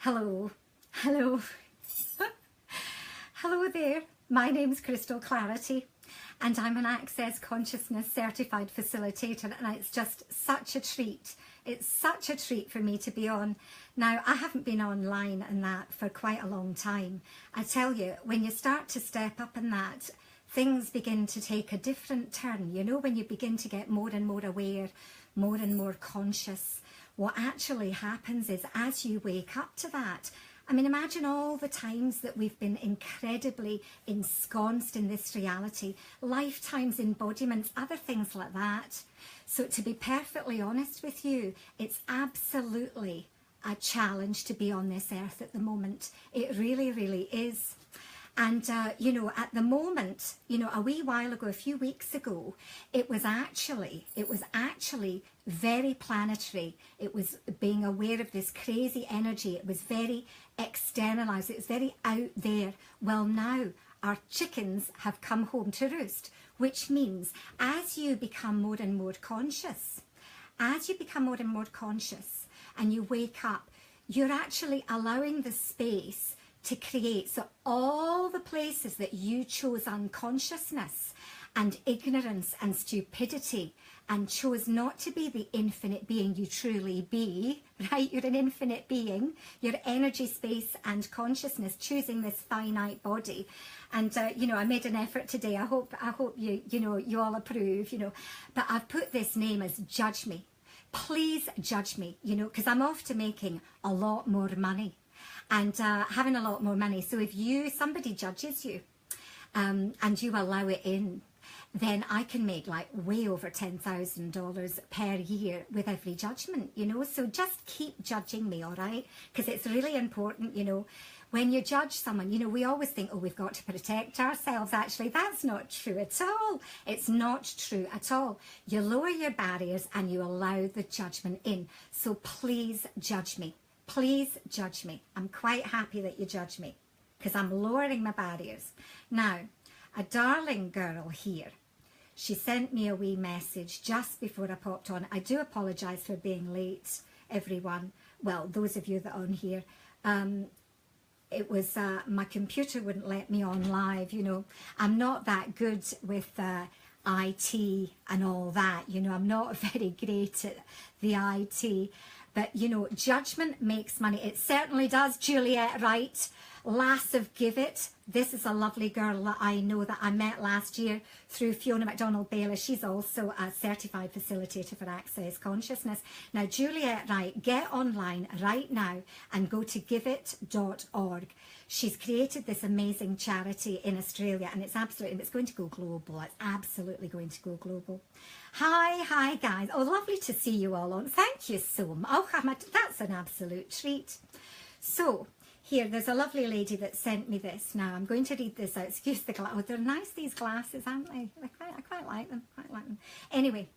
Hello, hello, hello there. My name's Crystal Clarity and I'm an Access Consciousness Certified Facilitator, and it's just such a treat. It's such a treat for me to be on. Now, I haven't been online and that for quite a long time. I tell you, when you start to step up in that, things begin to take a different turn. You know, when you begin to get more and more aware, more and more conscious, what actually happens is as you wake up to that, I mean, imagine all the times that we've been incredibly ensconced in this reality, lifetimes embodiments, other things like that. So to be perfectly honest with you, it's absolutely a challenge to be on this earth at the moment. It really, really is. And, you know, at the moment, you know, a wee while ago, a few weeks ago, it was actually very planetary. It was being aware of this crazy energy. It was very externalized. It was very out there. Well, now our chickens have come home to roost, which means as you become more and more conscious, and you wake up, you're actually allowing the space to create. So all the places that you chose unconsciousness and ignorance and stupidity and chose not to be the infinite being you truly be, right? You're an infinite being, your energy, space and consciousness, choosing this finite body. And, you know, I made an effort today. I hope you all approve, you know, but I've put this name as Judge Me. Please judge me, you know, because I'm off to making a lot more money. And having a lot more money. So if somebody judges you and you allow it in, then I can make like way over $10,000 per year with every judgment, you know. So just keep judging me, all right? Because it's really important, you know. When you judge someone, you know, we always think, oh, we've got to protect ourselves. Actually, that's not true at all. It's not true at all. You lower your barriers and you allow the judgment in. So please judge me. Please judge me. I'm quite happy that you judge me because I'm lowering my barriers. Now, a darling girl here, she sent me a wee message just before I popped on. I do apologise for being late, everyone. Well, those of you that are on here. It was, my computer wouldn't let me on live, you know. I'm not that good with IT and all that, you know. I'm not very great at the IT. But, you know, judgment makes money. It certainly does, Juliet, right? Lass of Give It. This is a lovely girl that I know that I met last year through Fiona McDonald-Bayless. She's also a certified facilitator for Access Consciousness. Now, Juliet, right, get online right now and go to giveit.org. She's created this amazing charity in Australia, and it's going to go global. It's absolutely going to go global. Hi guys. Oh, lovely to see you all on. Thank you so much. Oh, that's an absolute treat. So, here, there's a lovely lady that sent me this. Now, I'm going to read this out. Excuse the glass. Oh, they're nice, these glasses, aren't they? I quite like them. Anyway,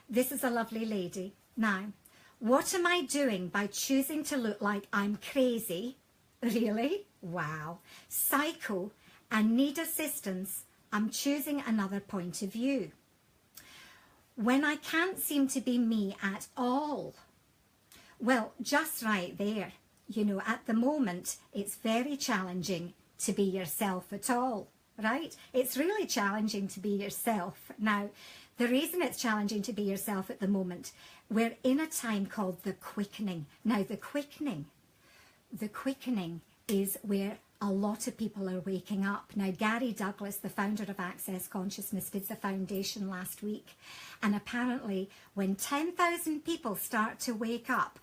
this is a lovely lady. Now, what am I doing by choosing to look like I'm crazy? Really? Wow. Psycho and need assistance. I'm choosing another point of view. When I can't seem to be me at all. Well, just right there. You know, at the moment, it's very challenging to be yourself at all, right? It's really challenging to be yourself. Now, the reason it's challenging to be yourself at the moment, we're in a time called the quickening. Now, the quickening is where a lot of people are waking up. Now, Gary Douglas, the founder of Access Consciousness, did the foundation last week. And apparently, when 10,000 people start to wake up,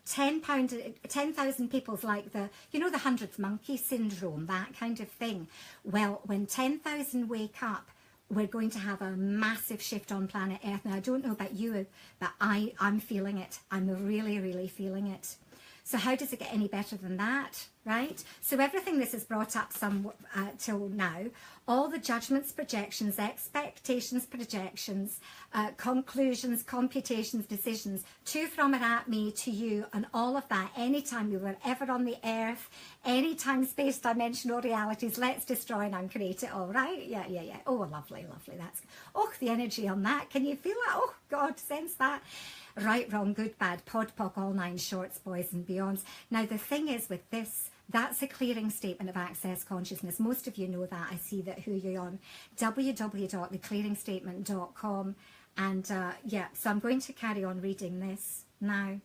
10,000 people's like the 100th monkey syndrome, that kind of thing. Well, when 10,000 wake up, we're going to have a massive shift on planet Earth. Now, I don't know about you, but I'm feeling it. I'm really, really feeling it. So how does it get any better than that? right? So everything this has brought up till now, all the judgments, projections, expectations, projections, conclusions, computations, decisions, to, from, and at me, to you, and all of that, anytime we were ever on the earth, anytime, space, dimensional realities, let's destroy and uncreate it all, right? Yeah. Oh, lovely. That's, oh, the energy on that. Can you feel that? Oh, God, sense that. Right, wrong, good, bad, pod, poc, all nine shorts, boys and beyonds. Now, the thing is with this, that's a clearing statement of access consciousness. Most of you know that. I see that who you're on www.theclearingstatement.com. And yeah, so I'm going to carry on reading this now.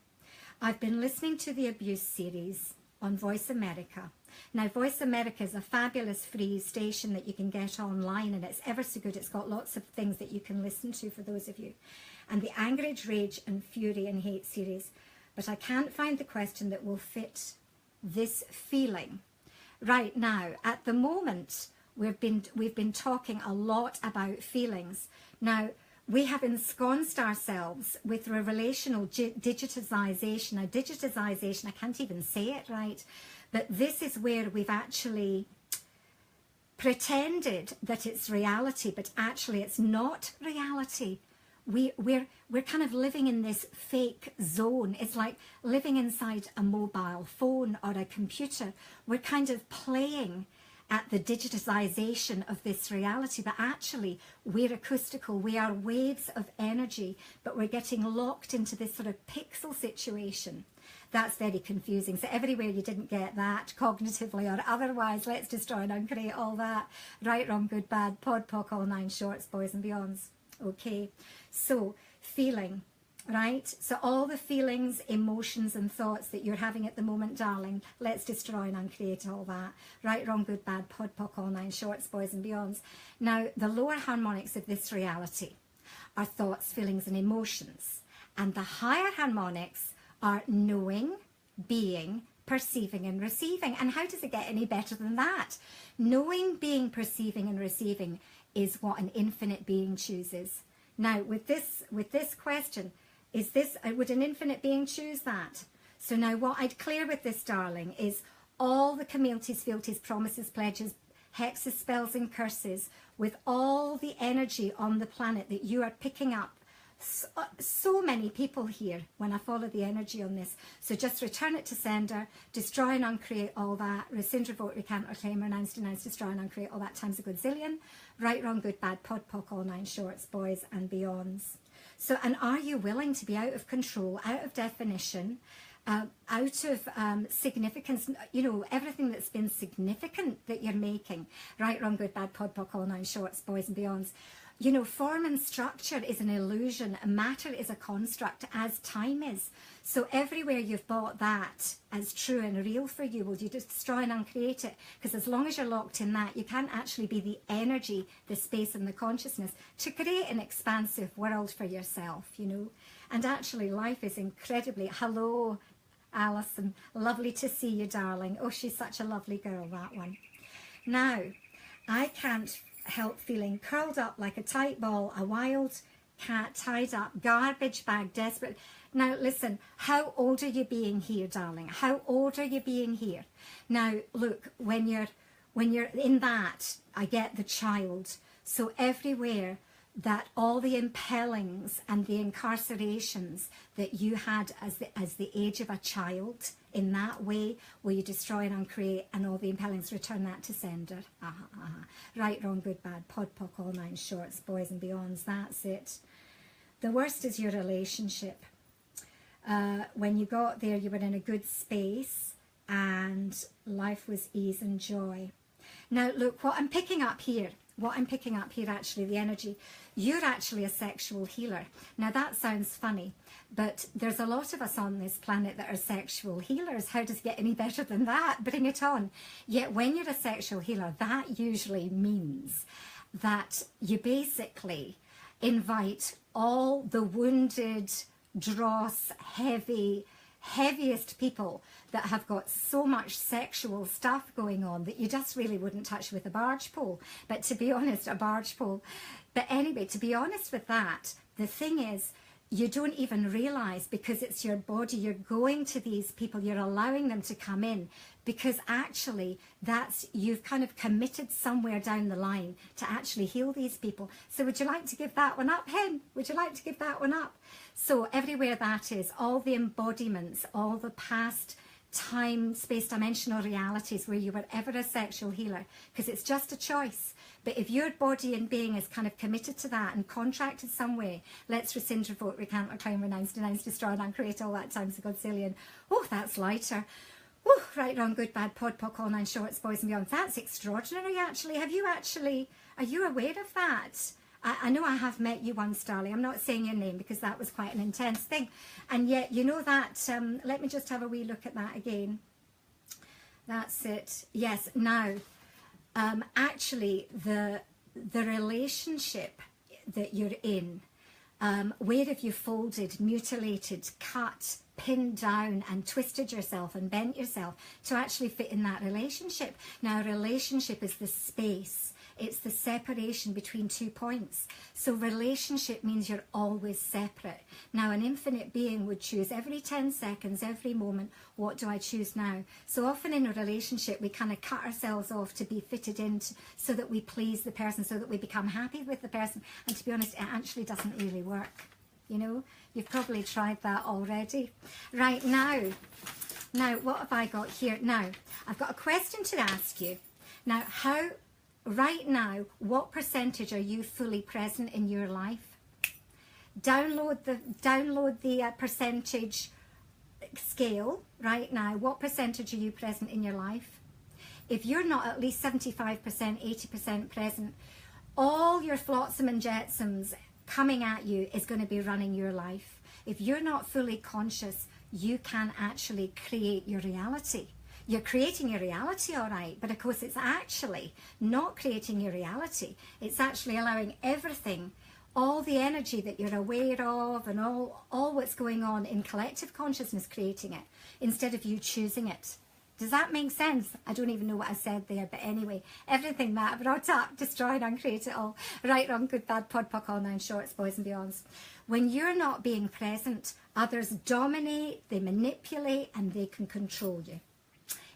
I've been listening to the abuse series on Voice America. Now, Voice America is a fabulous free station that you can get online, and it's ever so good. It's got lots of things that you can listen to for those of you. And the Angerage, Rage and Fury and Hate series. But I can't find the question that will fit this feeling. Right now, at the moment, we've been talking a lot about feelings. Now, we have ensconced ourselves with a relational digitization. Now, digitization, I can't even say it right, but this is where we've actually pretended that it's reality, but actually it's not reality. We're kind of living in this fake zone. It's like living inside a mobile phone or a computer. We're kind of playing at the digitization of this reality, but actually we're acoustical. We are waves of energy, but we're getting locked into this sort of pixel situation. That's very confusing. So everywhere you didn't get that, cognitively or otherwise, let's destroy and uncreate all that. Right, wrong, good, bad, pod, poc, all nine shorts, boys and beyonds. Okay, so feeling, right? So all the feelings, emotions and thoughts that you're having at the moment, darling, let's destroy and uncreate all that. Right, wrong, good, bad, pod, poc, all nine shorts, boys and beyonds. Now, the lower harmonics of this reality are thoughts, feelings and emotions. And the higher harmonics are knowing, being, perceiving and receiving. And how does it get any better than that? Knowing, being, perceiving and receiving is what an infinite being chooses. Now, with this question, would an infinite being choose that? So now what I'd clear with this, darling, is all the communities, fealties, promises, pledges, hexes, spells and curses, with all the energy on the planet that you are picking up. So many people here when I follow the energy on this. So just return it to sender, destroy and uncreate all that, rescind, revoke, recant, reclaim, renounce, denounce, destroy and uncreate all that times a godzillion. Right, wrong, good, bad, pod, poc, all nine shorts, boys and beyonds. So, and are you willing to be out of control, out of definition, out of significance, you know, everything that's been significant that you're making? Right, wrong, good, bad, pod, poc, all nine shorts, boys and beyonds. You know, form and structure is an illusion. Matter is a construct, as time is. So everywhere you've bought that as true and real for you, will you destroy and uncreate it? Because as long as you're locked in that, you can't actually be the energy, the space and the consciousness to create an expansive world for yourself, you know. And actually life is incredibly... Hello, Alison. Lovely to see you, darling. Oh, she's such a lovely girl, that one. Now, I can't help feeling curled up like a tight ball, a wild cat tied up, garbage bag, desperate. Now listen, how old are you being here, darling? How old are you being here? Now look, when you're in that, I get the child. So everywhere that all the impellings and the incarcerations that you had as the age of a child, in that way, will you destroy and uncreate, and all the impellings, return that to sender. Right, wrong, good, bad, pod, poc, all nine shorts, boys and beyonds, that's it. The worst is your relationship. When you got there, you were in a good space and life was ease and joy. Now look, what I'm picking up here actually, the energy, you're actually a sexual healer. Now that sounds funny, but there's a lot of us on this planet that are sexual healers. How does it get any better than that? Bring it on. Yet when you're a sexual healer, that usually means that you basically invite all the wounded, dross, heaviest people that have got so much sexual stuff going on that you just really wouldn't touch with a barge pole. But to be honest, a barge pole. But anyway, to be honest with that, the thing is, you don't even realize, because it's your body, you're going to these people, you're allowing them to come in, because actually that's, you've kind of committed somewhere down the line to actually heal these people. So would you like to give that one up, Hen? Would you like to give that one up? So everywhere that is, all the embodiments, all the past time, space, dimensional realities where you were ever a sexual healer, because it's just a choice. But if your body and being is kind of committed to that and contracted some way, let's rescind, revoke, recant, reclaim, renounce, denounce, destroy, and uncreate all that times a godzillion. Oh, that's lighter. Oh, right, wrong, good, bad, pod, poc, all nine shorts, boys and beyond. That's extraordinary, actually. Are you aware of that? I know I have met you once, darling. I'm not saying your name because that was quite an intense thing. And yet, you know that, let me just have a wee look at that again. That's it. Yes, now, actually, the relationship that you're in, where have you folded, mutilated, cut, pinned down and twisted yourself and bent yourself to actually fit in that relationship? Now, a relationship is the space. It's the separation between 2 points. So relationship means you're always separate. Now, an infinite being would choose every 10 seconds, every moment, what do I choose now? So often in a relationship, we kind of cut ourselves off to be fitted in so that we please the person, so that we become happy with the person. And to be honest, it actually doesn't really work. You know, you've probably tried that already. Right, now, what have I got here? Now, I've got a question to ask you. Now, right now, what percentage are you fully present in your life? Download the percentage scale right now. What percentage are you present in your life? If you're not at least 75%, 80% present, all your flotsam and jetsams coming at you is going to be running your life. If you're not fully conscious, you can actually create your reality. You're creating your reality, all right, but of course it's actually not creating your reality. It's actually allowing everything, all the energy that you're aware of and all what's going on in collective consciousness, creating it instead of you choosing it. Does that make sense? I don't even know what I said there, but anyway, everything that I brought up, destroy and uncreate it all. Right, wrong, good, bad, pod, poc, all nine shorts, boys and beyonds. When you're not being present, others dominate, they manipulate, and they can control you.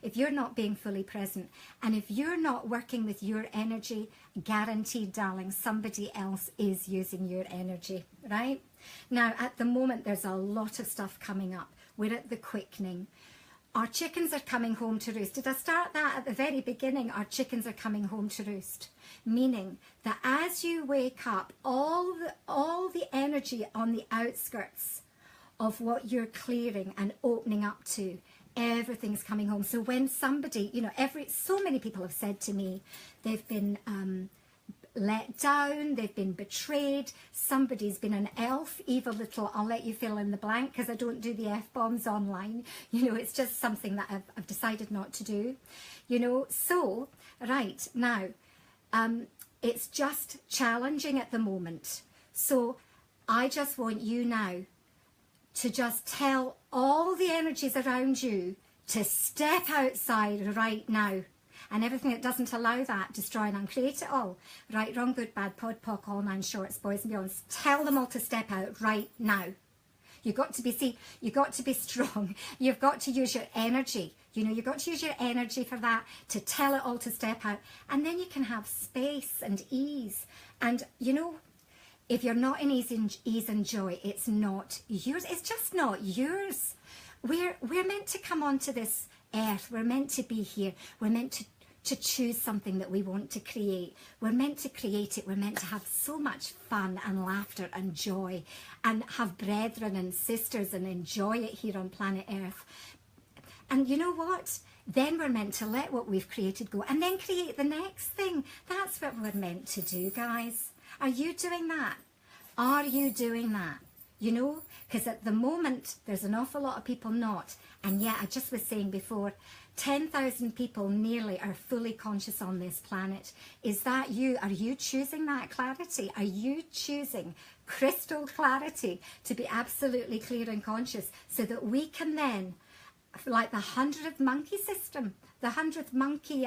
If you're not being fully present, and if you're not working with your energy, guaranteed, darling, somebody else is using your energy, right? Now, at the moment, there's a lot of stuff coming up. We're at the quickening. Our chickens are coming home to roost. Did I start that at the very beginning? Our chickens are coming home to roost. Meaning that as you wake up, all the energy on the outskirts of what you're clearing and opening up to, everything's coming home. So when somebody, you know, so many people have said to me, they've been let down, they've been betrayed, somebody's been an elf, evil little, I'll let you fill in the blank because I don't do the F-bombs online. You know, it's just something that I've decided not to do. You know, so, right, now, it's just challenging at the moment. So I just want you now to just tell all the energies around you to step outside right now. And everything that doesn't allow that, destroy and uncreate it all. Right, wrong, good, bad, pod, poc, all nine shorts, boys and beyonds. Tell them all to step out right now. You've got to be, you've got to be strong. You've got to use your energy. You know, you've got to use your energy for that, to tell it all to step out. And then you can have space and ease. And, you know, if you're not in ease and joy, it's not yours. It's just not yours. We're meant to come onto this earth. We're meant to be here. We're meant to choose something that we want to create. We're meant to create it. We're meant to have so much fun and laughter and joy and have brethren and sisters and enjoy it here on planet Earth. And you know what? Then we're meant to let what we've created go and then create the next thing. That's what we're meant to do, guys. Are you doing that? Are you doing that? You know, because at the moment, there's an awful lot of people not. And yet, I just was saying before, 10,000 people nearly are fully conscious on this planet. Is that you? Are you choosing that clarity? Are you choosing crystal clarity to be absolutely clear and conscious so that we can then, like the 100th monkey system, the 100th monkey,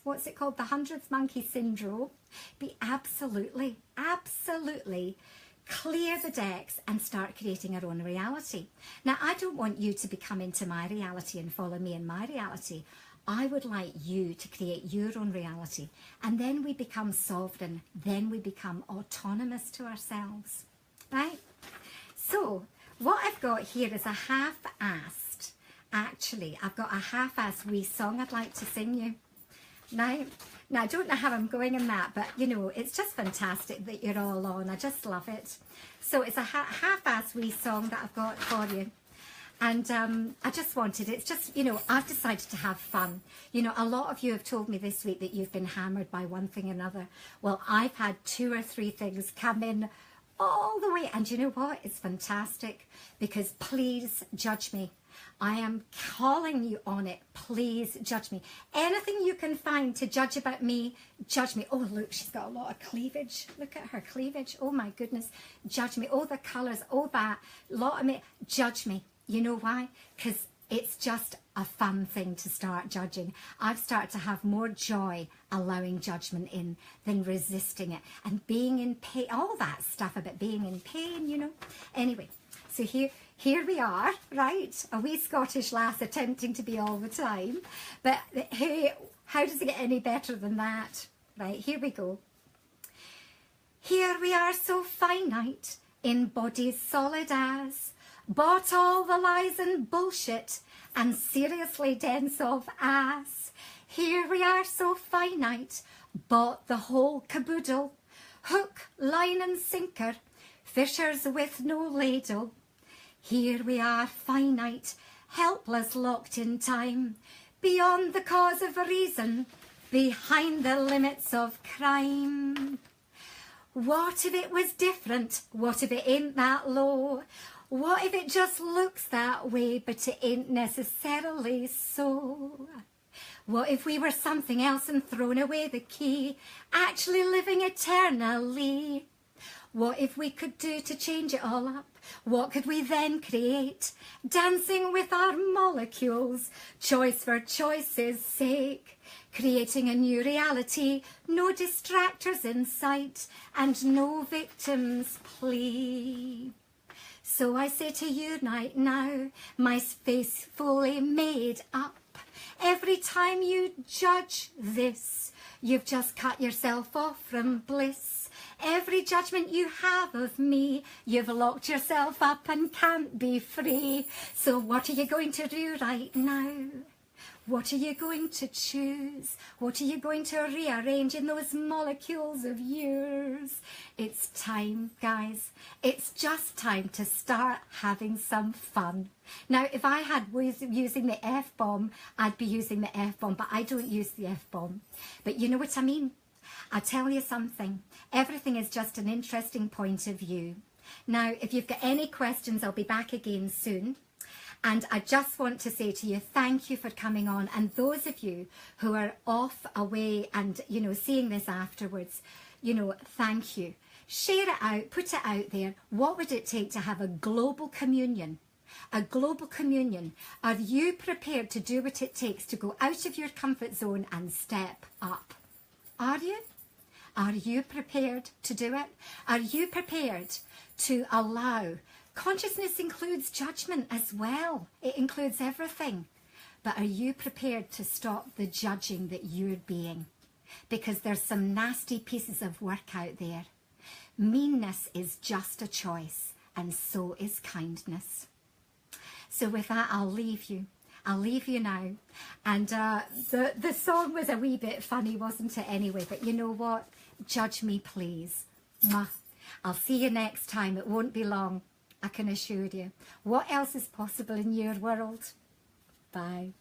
what's it called? The 100th monkey syndrome, be absolutely clear the decks and start creating our own reality. Now, I don't want you to come into my reality and follow me in my reality. I would like you to create your own reality, and then we become sovereign, then we become autonomous to ourselves, right? So what I've got here is a half-assed, actually, I've got a half-assed wee song I'd like to sing you. Now, I don't know how I'm going in that, but you know, it's just fantastic that you're all on. I just love it. So it's a half-assed wee song that I've got for you. And I just wanted, it's just, you know, I've decided to have fun. You know, a lot of you have told me this week that you've been hammered by one thing or another. Well, I've had 2 or 3 things come in all the way. And you know what? It's fantastic, because please judge me. I am calling you on it. Please judge me. Anything you can find to judge about me, judge me. Oh, look, she's got a lot of cleavage. Look at her cleavage. Oh, my goodness. Judge me. Oh, the colours. Oh, that. Lot of me. Judge me. You know why? Because it's just a fun thing to start judging. I've started to have more joy allowing judgment in than resisting it. And being in pain, all that stuff about being in pain, you know. Anyway, so here we are, right? A wee Scottish lass attempting to be all the time. But hey, how does it get any better than that? Right, here we go. Here we are so finite, in bodies solid as, bought all the lies and bullshit, and seriously dense of ass. Here we are so finite, bought the whole caboodle, hook, line and sinker, fishers with no ladle. Here we are finite, helpless, locked in time, beyond the cause of reason, behind the limits of crime. What if it was different? What if it ain't that low? What if it just looks that way, but it ain't necessarily so? What if we were something else and thrown away the key, actually living eternally? What if we could do to change it all up? What could we then create? Dancing with our molecules, choice for choice's sake. Creating a new reality, no distractors in sight, and no victims plea. So I say to you right now, my face fully made up. Every time you judge this, you've just cut yourself off from bliss. Every judgment you have of me, you've locked yourself up and can't be free. So what are you going to do right now? What are you going to choose? What are you going to rearrange in those molecules of yours? It's time, guys. It's just time to start having some fun. Now, if I had was using the F-bomb, I'd be using the F-bomb, but I don't use the F-bomb. But you know what I mean? I'll tell you something. Everything is just an interesting point of view. Now, if you've got any questions, I'll be back again soon. And I just want to say to you, thank you for coming on. And those of you who are off away and, you know, seeing this afterwards, you know, thank you. Share it out, put it out there. What would it take to have a global communion? A global communion. Are you prepared to do what it takes to go out of your comfort zone and step up? Are you? Are you prepared to do it? Are you prepared to allow? Consciousness includes judgment as well. It includes everything. But are you prepared to stop the judging that you're being? Because there's some nasty pieces of work out there. Meanness is just a choice, and so is kindness. So with that, I'll leave you. I'll leave you now. And the song was a wee bit funny, wasn't it, anyway? But you know what? Judge me, please. Mwah. I'll see you next time. It won't be long, I can assure you. What else is possible in your world? Bye.